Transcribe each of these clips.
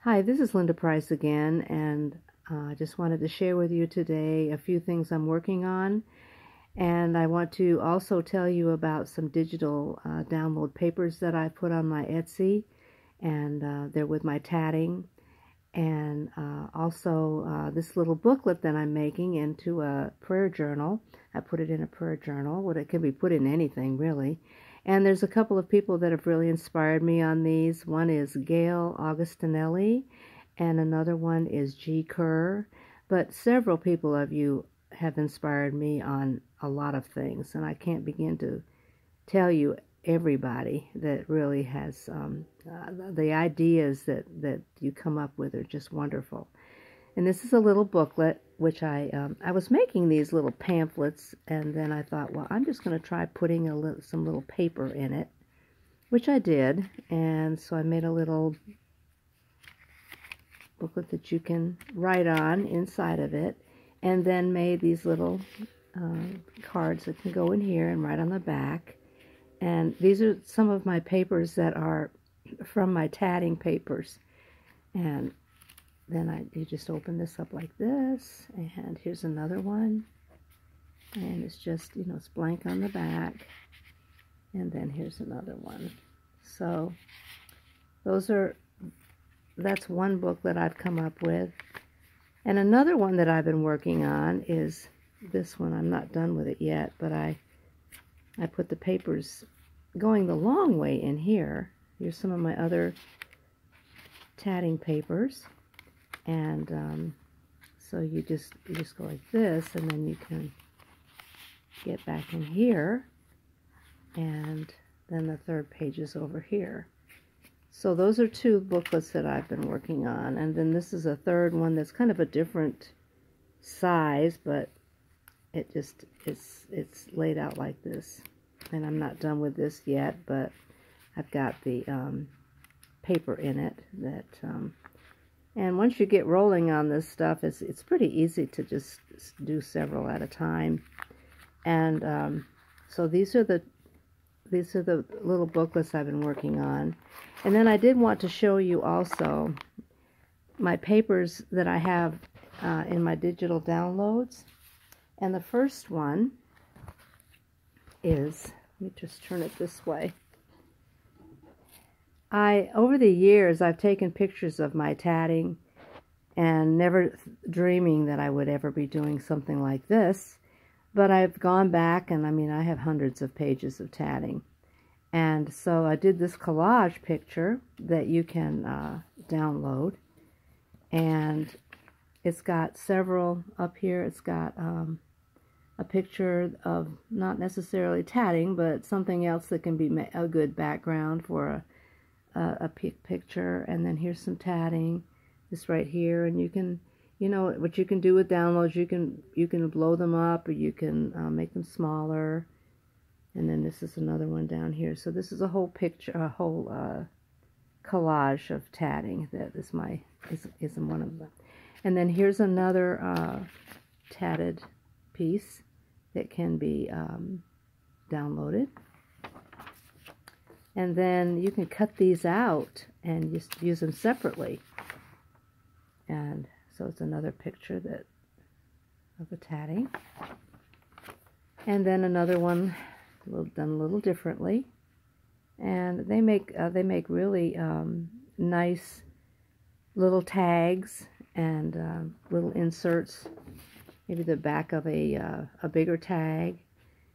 Hi, this is Linda Price again, and I just wanted to share with you today a few things I'm working on. And I want to also tell you about some digital download papers that I put on my Etsy, and they're with my tatting. And also this little booklet that I'm making into a prayer journal. I put it in a prayer journal. Well, it can be put in anything, really. And there's a couple of people that have really inspired me on these. One is Gail Augustinelli, and another one is G. Kerr. But several people of you have inspired me on a lot of things, and I can't begin to tell you everybody that really has the ideas that you come up with are just wonderful. And this is a little booklet, which I was making these little pamphlets, and then I thought, well, I'm just going to try putting some little paper in it, which I did. And so I made a little booklet that you can write on inside of it, and then made these little cards that can go in here and write on the back. And these are some of my papers that are from my tatting papers. And then you just open this up like this, and here's another one. And it's just, it's blank on the back. And then here's another one. So that's one book that I've come up with. And another one that I've been working on is this one. I'm not done with it yet, but I put the papers going the long way in here. Here's some of my other tatting papers. And so you just go like this, and then you can get back in here, and then the third page is over here. So those are two booklets that I've been working on, and then this is a third one that's kind of a different size, but it's laid out like this. And I'm not done with this yet, but I've got the paper in it that and once you get rolling on this stuff, it's pretty easy to just do several at a time. And so these are the little booklets I've been working on. And then I did want to show you also my papers that I have in my digital downloads. And the first one is, let me just turn it this way. Over the years, I've taken pictures of my tatting, and never dreaming that I would ever be doing something like this. But I've gone back, and I have hundreds of pages of tatting. And so I did this collage picture that you can download. And it's got several up here. It's got a picture of not necessarily tatting, but something else that can be a good background for a picture. And then here's some tatting, this right here. And you can, what you can do with downloads, you can blow them up, or you can make them smaller. And then this is another one down here. So this is a whole picture, a whole collage of tatting that is one of them. And then here's another tatted piece that can be downloaded. And then you can cut these out and just use them separately. And so it's another picture of the tatting. And then another one done a little differently. And they make really nice little tags and little inserts. Maybe the back of a bigger tag.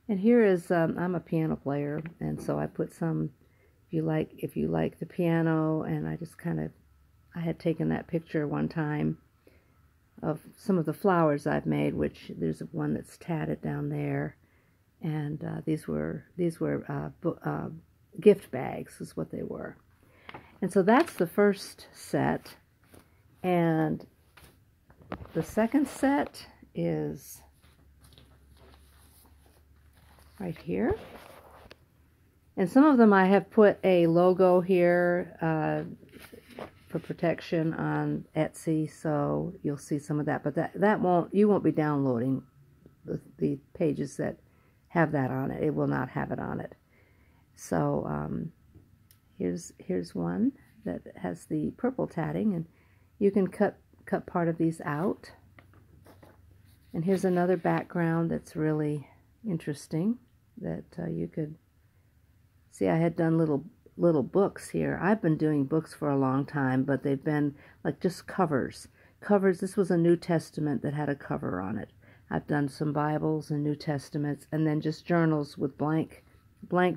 And here is I'm a piano player, and so I put some. If you like the piano, and I had taken that picture one time of some of the flowers I've made, which there's one that's tatted down there, and these were gift bags is what they were. And so that's the first set, and the second set is right here. And some of them I have put a logo here for protection on Etsy, so you'll see some of that. But you won't be downloading the pages that have that on it. It will not have it on it. So here's one that has the purple tatting, and you can cut part of these out. And here's another background that's really interesting that you could see. I had done little books here. I've been doing books for a long time, but they've been like just covers. This was a New Testament that had a cover on it. I've done some Bibles and New Testaments, and then just journals with blank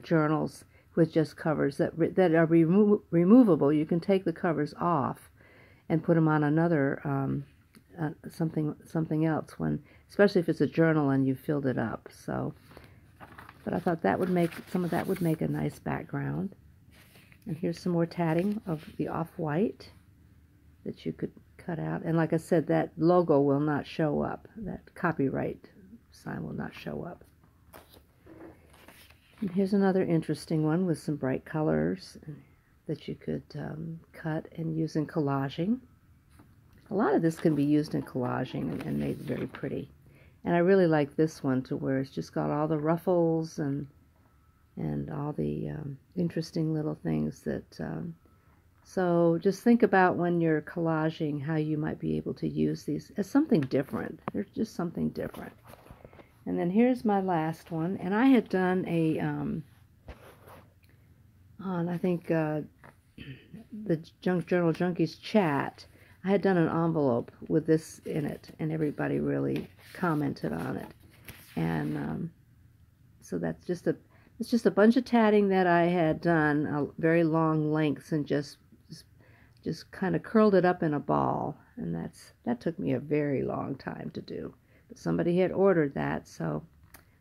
journals with just covers that are removable. You can take the covers off and put them on another something else, especially if it's a journal and you filled it up. So, but I thought that would make a nice background. And here's some more tatting of the off-white that you could cut out. And like I said, that logo will not show up. That copyright sign will not show up. And here's another interesting one with some bright colors that you could cut and use in collaging. A lot of this can be used in collaging and made very pretty. And I really like this one, to where it's just got all the ruffles and all the interesting little things that... So just think about when you're collaging how you might be able to use these as something different. They're just something different. And then here's my last one. And I had done a, on I think the Junk Journal Junkies chat, I had done an envelope with this in it, and everybody really commented on it. And so that's it's just a bunch of tatting that I had done, very long lengths, and just kind of curled it up in a ball. And that took me a very long time to do. But somebody had ordered that, so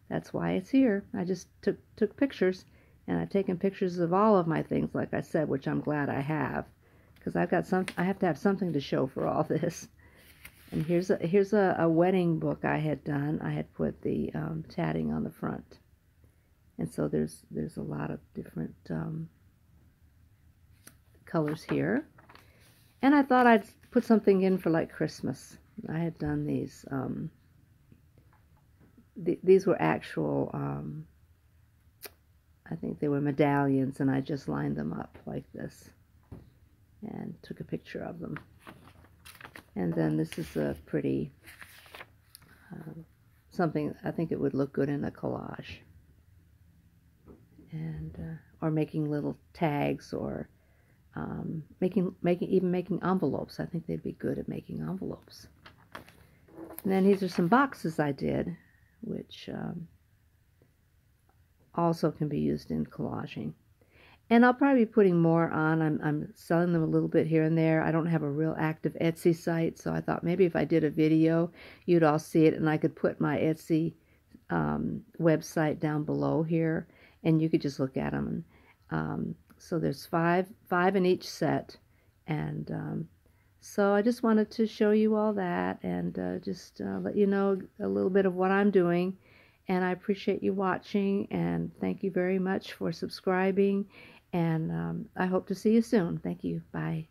that's why it's here. I just took pictures, and I've taken pictures of all of my things, like I said, which I'm glad I have, because I have to have something to show for all this. And here's a wedding book I had done. I had put the tatting on the front, and so there's a lot of different colors here. And I thought I'd put something in for like Christmas. I had done these. These were actual, I think they were medallions, and I just lined them up like this and took a picture of them. And then this is a pretty, something, I think it would look good in a collage. And, or making little tags, or making envelopes. I think they'd be good at making envelopes. And then these are some boxes I did, which also can be used in collaging. And I'll probably be putting more on. I'm selling them a little bit here and there. I don't have a real active Etsy site, so I thought maybe if I did a video, you'd all see it, and I could put my Etsy website down below here, and you could just look at them. So there's five in each set, and so I just wanted to show you all that, and just let you know a little bit of what I'm doing. And I appreciate you watching, and thank you very much for subscribing, and I hope to see you soon. Thank you. Bye.